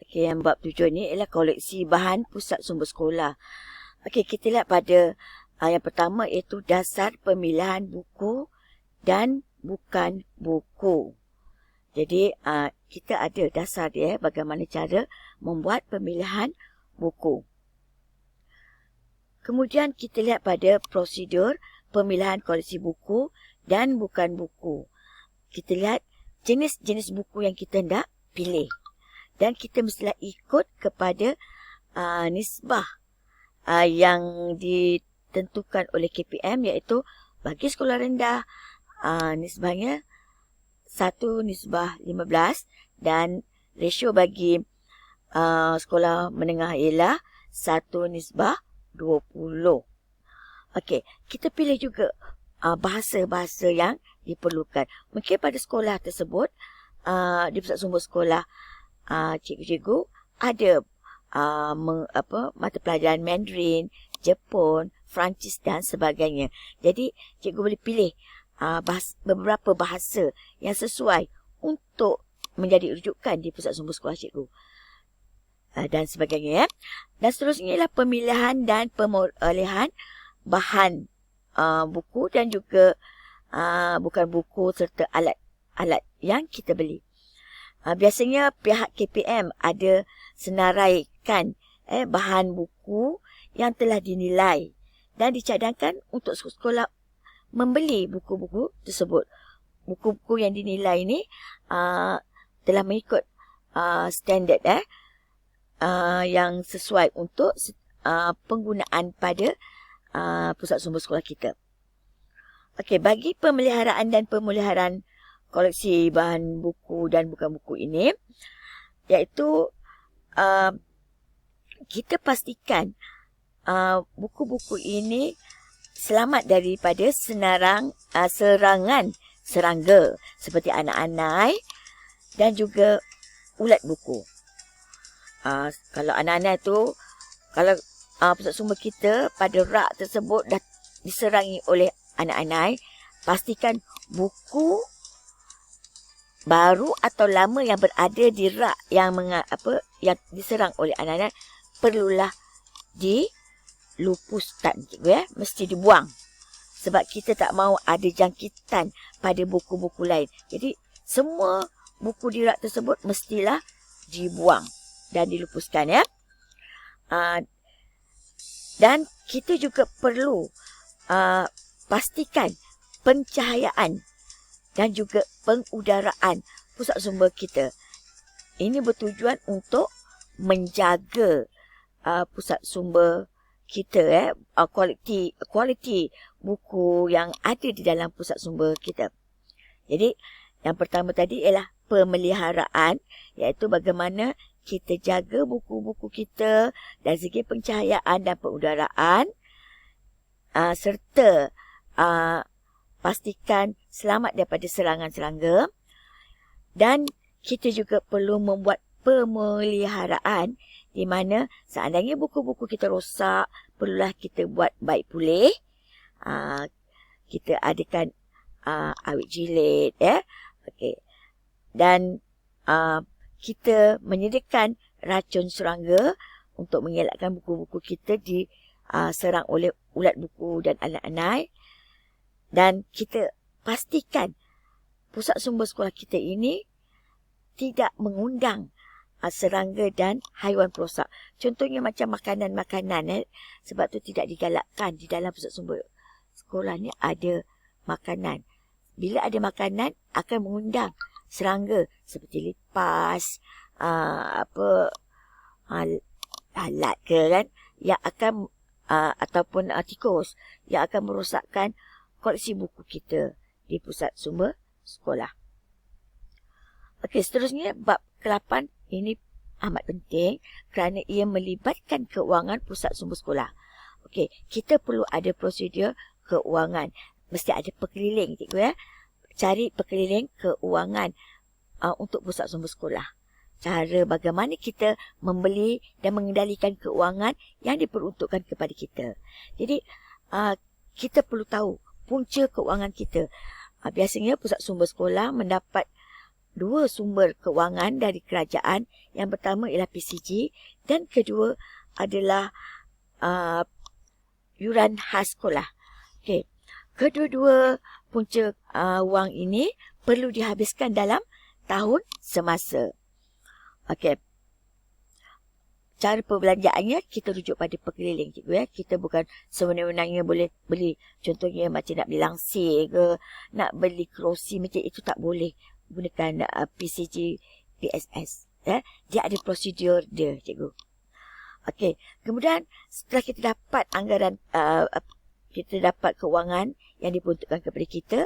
Okey, yang bab 7 ni ialah koleksi bahan pusat sumber sekolah. Okey, kita lihat pada yang pertama iaitu dasar pemilihan buku dan bukan buku. Jadi, kita ada dasar dia, bagaimana cara membuat pemilihan buku. Kemudian kita lihat pada prosedur pemilihan koleksi buku dan bukan buku. Kita lihat jenis-jenis buku yang kita hendak pilih. Dan kita mestilah ikut kepada nisbah yang ditentukan oleh KPM, iaitu bagi sekolah rendah nisbahnya 1:15 dan rasio bagi sekolah menengah ialah 1:20. Okey, kita pilih juga bahasa-bahasa yang diperlukan. Mungkin pada sekolah tersebut, di pusat sumber sekolah, cikgu-cikgu ada mata pelajaran Mandarin, Jepun, Perancis dan sebagainya. Jadi, cikgu boleh pilih beberapa bahasa yang sesuai untuk menjadi rujukan di pusat sumber sekolah cikgu. Dan sebagainya. Dan seterusnya ialah pemilihan dan pemolehan bahan buku dan juga bukan buku serta alat-alat yang kita beli. Biasanya pihak KPM ada senaraikan bahan buku yang telah dinilai dan dicadangkan untuk sekolah membeli buku-buku tersebut. Buku-buku yang dinilai ini telah mengikut standard yang sesuai untuk penggunaan pada pusat sumber sekolah kita. Okey, bagi pemeliharaan dan pemeliharaan koleksi bahan buku dan bukan buku ini, iaitu kita pastikan buku-buku ini selamat daripada serangan serangga seperti anak-anak dan juga ulat buku. Kalau anak-anak tu, kalau pusat sumber kita pada rak tersebut dah diserangi oleh anak-anak, pastikan buku baru atau lama yang berada di rak yang diserang oleh anak-anak perlulah dilupuskan, mesti dibuang. Sebab kita tak mahu ada jangkitan pada buku-buku lain. Jadi semua buku di rak tersebut mestilah dibuang dan dilupuskan, ya. Dan kita juga perlu pastikan pencahayaan dan juga pengudaraan pusat sumber kita. Ini bertujuan untuk menjaga pusat sumber kita, kualiti buku yang ada di dalam pusat sumber kita. Jadi, yang pertama tadi ialah pemeliharaan, iaitu bagaimana kita jaga buku-buku kita dari segi pencahayaan dan pengudaraan, serta pastikan selamat daripada serangan serangga. Dan kita juga perlu membuat pemeliharaan di mana seandainya buku-buku kita rosak, perlulah kita buat baik pulih. Kita adakan awet jilid, Okey. Dan kita menyediakan racun serangga untuk mengelakkan buku-buku kita diserang oleh ulat buku dan anak-anak. Dan kita pastikan pusat sumber sekolah kita ini tidak mengundang serangga dan haiwan perosak. Contohnya macam makanan-makanan, sebab tu tidak digalakkan di dalam pusat sumber sekolah ni ada makanan. Bila ada makanan akan mengundang serangga seperti lipas, lalat ke kan, yang akan ataupun tikus yang akan merosakkan koleksi buku kita di pusat sumber sekolah. Okey, seterusnya bab ke-8 ini amat penting kerana ia melibatkan keuangan pusat sumber sekolah. Okey, kita perlu ada prosedur keuangan. Mesti ada pekeliling, cikgu, Cari pekeliling keuangan untuk pusat sumber sekolah. Cara bagaimana kita membeli dan mengendalikan keuangan yang diperuntukkan kepada kita. Jadi, kita perlu tahu punca keuangan kita. Biasanya pusat sumber sekolah mendapat dua sumber kewangan dari kerajaan. Yang pertama ialah PCG dan kedua adalah yuran khas sekolah. Okey. Kedua-dua punca wang ini perlu dihabiskan dalam tahun semasa. Okey. Cara perbelanjaannya kita rujuk pada perkeliling, cikgu ya. Kita bukan sewenang-wenangnya boleh beli. Contohnya macam nak beli langsir ke, nak beli kerusi, macam itu tak boleh gunakan PCG, PSS. Ya. Dia ada prosedur dia, cikgu. Okey. Kemudian setelah kita dapat anggaran, kita dapat kewangan yang diperuntukkan kepada kita,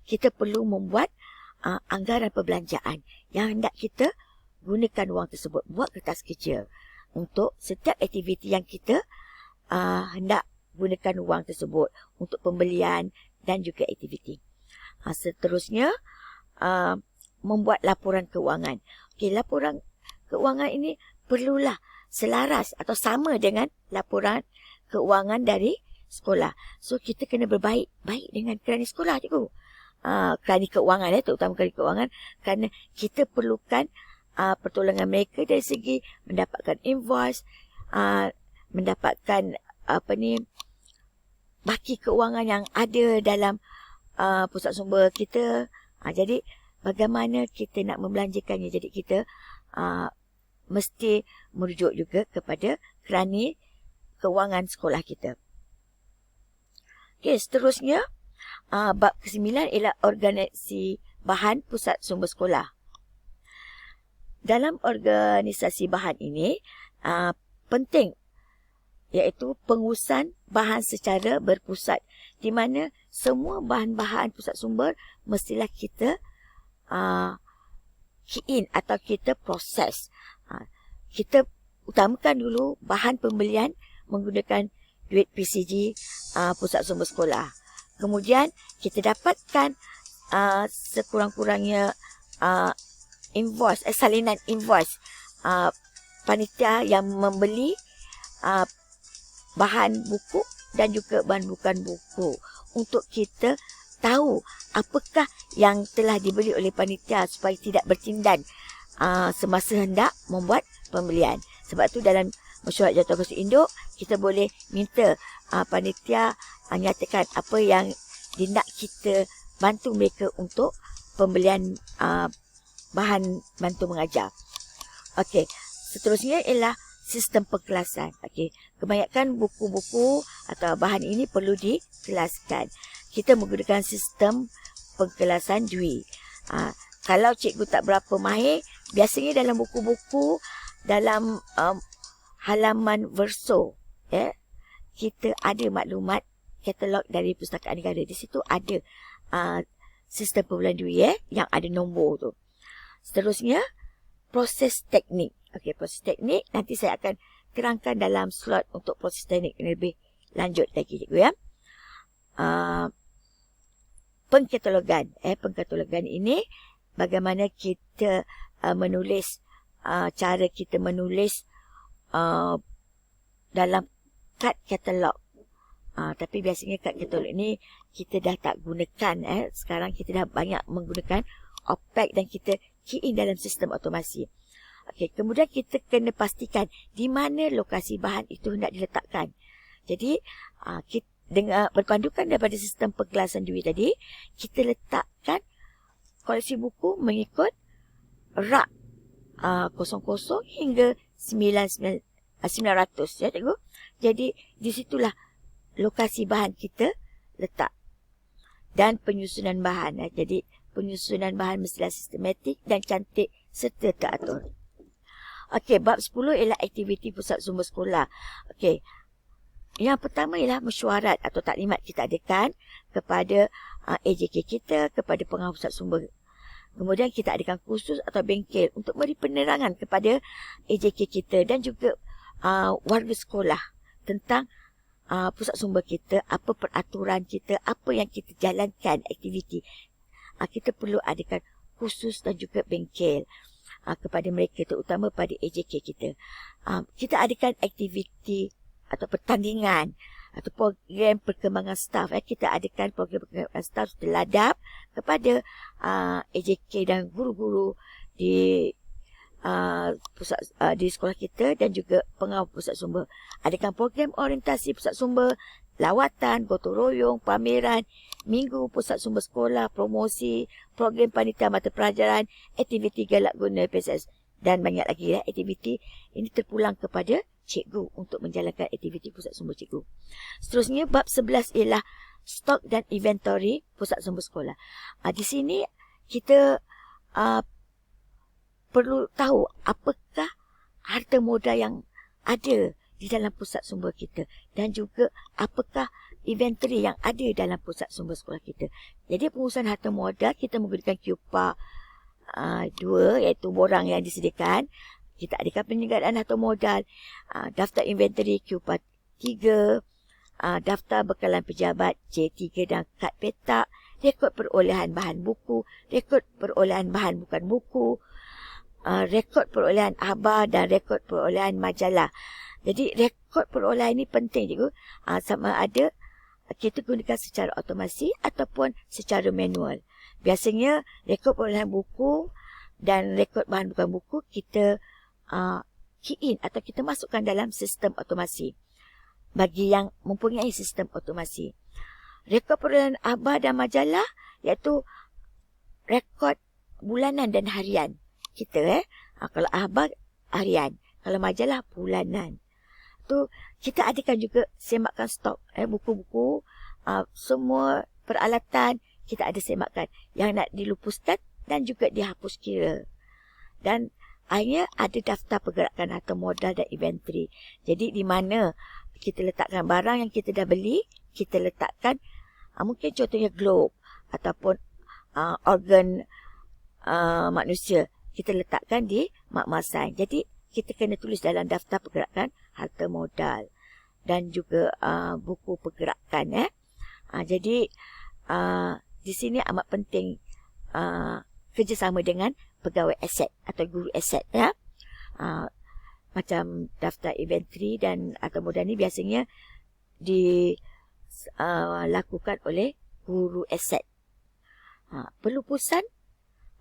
kita perlu membuat anggaran perbelanjaan yang hendak kita gunakan wang tersebut. Buat kertas kerja untuk setiap aktiviti yang kita hendak gunakan wang tersebut untuk pembelian dan juga aktiviti. Seterusnya, membuat laporan kewangan. Okey, laporan kewangan ini perlulah selaras atau sama dengan laporan kewangan dari sekolah. So, kita kena berbaik dengan kerani sekolah, cikgu. Kerani kewangan, terutama kerani kewangan, kerana kita perlukan pertolongan mereka dari segi mendapatkan invoice, mendapatkan baki kewangan yang ada dalam pusat sumber kita. Jadi bagaimana kita nak membelanjakannya? Jadi kita mesti merujuk juga kepada kerani kewangan sekolah kita. Okey, seterusnya bab ke-9 ialah organisasi bahan pusat sumber sekolah. Dalam organisasi bahan ini, penting iaitu pengurusan bahan secara berpusat, di mana semua bahan-bahan pusat sumber mestilah kita key in atau kita proses. Kita utamakan dulu bahan pembelian menggunakan duit PCG pusat sumber sekolah. Kemudian kita dapatkan sekurang-kurangnya invoice, salinan invoice panitia yang membeli bahan buku dan juga bahan bukan buku, untuk kita tahu apakah yang telah dibeli oleh panitia supaya tidak bertindan semasa hendak membuat pembelian. Sebab tu dalam mesyuarat jadual kos induk, kita boleh minta panitia nyatakan apa yang dindak kita bantu mereka untuk pembelian bahan bantu mengajar. Okey, seterusnya ialah sistem pengkelasan. Okey, kebanyakan buku-buku atau bahan ini perlu dikelaskan. Kita menggunakan sistem pengkelasan Dewey. Kalau cikgu tak berapa mahir, biasanya dalam buku-buku dalam halaman verso, kita ada maklumat katalog dari Pustakaan Negara. Di situ ada sistem pembelian Dewey yang ada nombor tu. Seterusnya, proses teknik. Okey, proses teknik nanti saya akan terangkan dalam slot untuk proses teknik lebih lanjut lagi, cikgu ya. Pengkatalogan. Pengkatalogan ini bagaimana kita menulis, cara kita menulis dalam kad katalog. Tapi biasanya kad katalog ini kita dah tak gunakan. Sekarang kita dah banyak menggunakan OPAC dan kita key in dalam sistem otomasi. Okey, kemudian kita kena pastikan di mana lokasi bahan itu hendak diletakkan. Jadi, kita, dengan berpandukan daripada sistem pengkelasan Dewey tadi, kita letakkan koleksi buku mengikut rak 00 hingga 900, ya cikgu. Jadi, di situlah lokasi bahan kita letak. Dan penyusunan bahan. Jadi, penyusunan bahan mestilah sistematik dan cantik serta teratur. Okey, bab 10 ialah aktiviti pusat sumber sekolah. Okey, yang pertama ialah mesyuarat atau taklimat kita adakan kepada AJK kita, kepada pengawal pusat sumber. Kemudian kita adakan kursus atau bengkel untuk beri penerangan kepada AJK kita dan juga warga sekolah tentang pusat sumber kita, apa peraturan kita, apa yang kita jalankan aktiviti. Kita perlu adakan kursus dan juga bengkel kepada mereka, terutama pada AJK kita. Kita adakan aktiviti atau pertandingan. atau program perkembangan staf. Kita adakan program perkembangan staf terladap kepada AJK dan guru-guru di di sekolah kita dan juga pengawal pusat sumber. Adakan program orientasi pusat sumber, lawatan, gotong royong, pameran, minggu pusat sumber sekolah, promosi, program panitia mata pelajaran, aktiviti galak guna PSS dan banyak lagi aktiviti. Ini terpulang kepada cikgu untuk menjalankan aktiviti pusat sumber cikgu. Seterusnya bab 11 ialah stok dan inventory pusat sumber sekolah. Di sini kita perlu tahu apakah harta modal yang ada di dalam pusat sumber kita dan juga apakah inventory yang ada dalam pusat sumber sekolah kita. Jadi pengurusan harta modal kita menggunakan QPA 2 iaitu borang yang disediakan. Kita adakan penyegadaan harta modal, daftar inventory QPA 3, daftar bekalan pejabat J3 dan kad petak, rekod perolehan bahan buku, rekod perolehan bahan bukan buku, rekod perolehan akhbar dan rekod perolehan majalah. Jadi rekod perolehan ini penting juga. Sama ada kita gunakan secara otomasi ataupun secara manual. Biasanya rekod perolehan buku dan rekod bahan bukan buku kita key in atau kita masukkan dalam sistem otomasi. Bagi yang mempunyai sistem otomasi. Rekod perolehan akhbar dan majalah iaitu rekod bulanan dan harian kita. Kalau akhbar harian, kalau majalah bulanan. Tu kita adakan juga semakkan stok buku-buku, semua peralatan kita ada semakkan yang nak dilupuskan dan juga dihapus kira. Dan akhirnya ada daftar pergerakan harta modal dan inventory. Jadi di mana kita letakkan barang yang kita dah beli, kita letakkan mungkin contohnya globe ataupun organ manusia, kita letakkan di makmasan. Jadi kita kena tulis dalam daftar pergerakan harta modal dan juga buku pergerakan. Jadi di sini amat penting kerjasama dengan pegawai aset atau guru aset ya. Macam daftar inventory dan harta modal ni biasanya dilakukan oleh guru aset. Pelupusan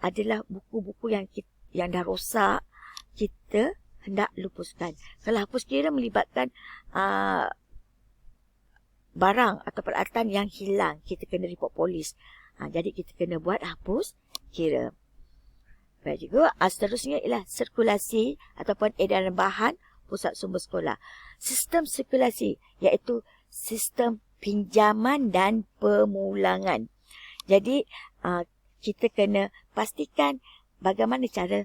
adalah buku-buku yang dah rosak, kita hendak lupuskan. Kalau hapus kira melibatkan barang atau peralatan yang hilang, kita kena report polis. Jadi kita kena buat hapus kira. Baik juga, seterusnya ialah sirkulasi ataupun edaran bahan pusat sumber sekolah. Sistem sirkulasi iaitu sistem pinjaman dan pemulangan. Jadi kita kena pastikan bagaimana cara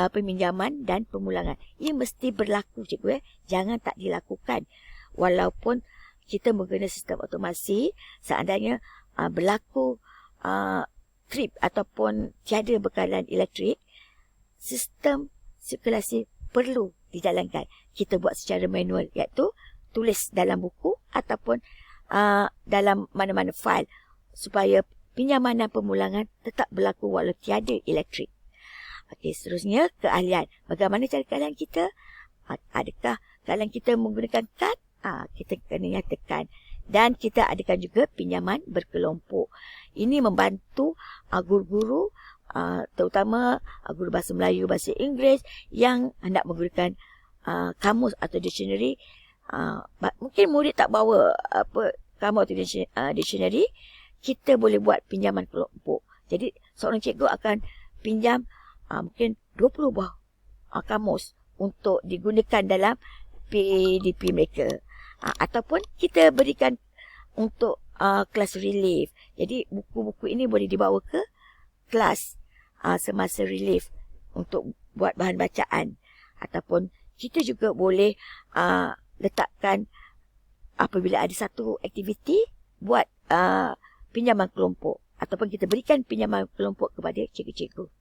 peminjaman dan pemulangan. Ia mesti berlaku cikgu. Jangan tak dilakukan. Walaupun kita menggunakan sistem otomasi, seandainya berlaku trip ataupun tiada bekalan elektrik, sistem sirkulasi perlu dijalankan. Kita buat secara manual, iaitu tulis dalam buku ataupun dalam mana-mana fail supaya pinjaman dan pemulangan tetap berlaku walau tiada elektrik. Okey, seterusnya keahlian. Bagaimana cara keahlian kita? Adakah keahlian kita menggunakan kad? Kita kena nyatakan. Dan kita adakan juga pinjaman berkelompok. Ini membantu guru-guru, terutama guru bahasa Melayu, bahasa Inggeris yang hendak menggunakan kamus atau dictionary. Mungkin murid tak bawa kamus atau dictionary, kita boleh buat pinjaman kelompok. Jadi seorang cikgu akan pinjam mungkin 20 buah kamus untuk digunakan dalam PDP mereka. Ataupun kita berikan untuk kelas relief. Jadi buku-buku ini boleh dibawa ke kelas semasa relief untuk buat bahan bacaan. Ataupun kita juga boleh letakkan apabila ada satu aktiviti buat pinjaman kelompok ataupun kita berikan pinjaman kelompok kepada cikgu-cikgu.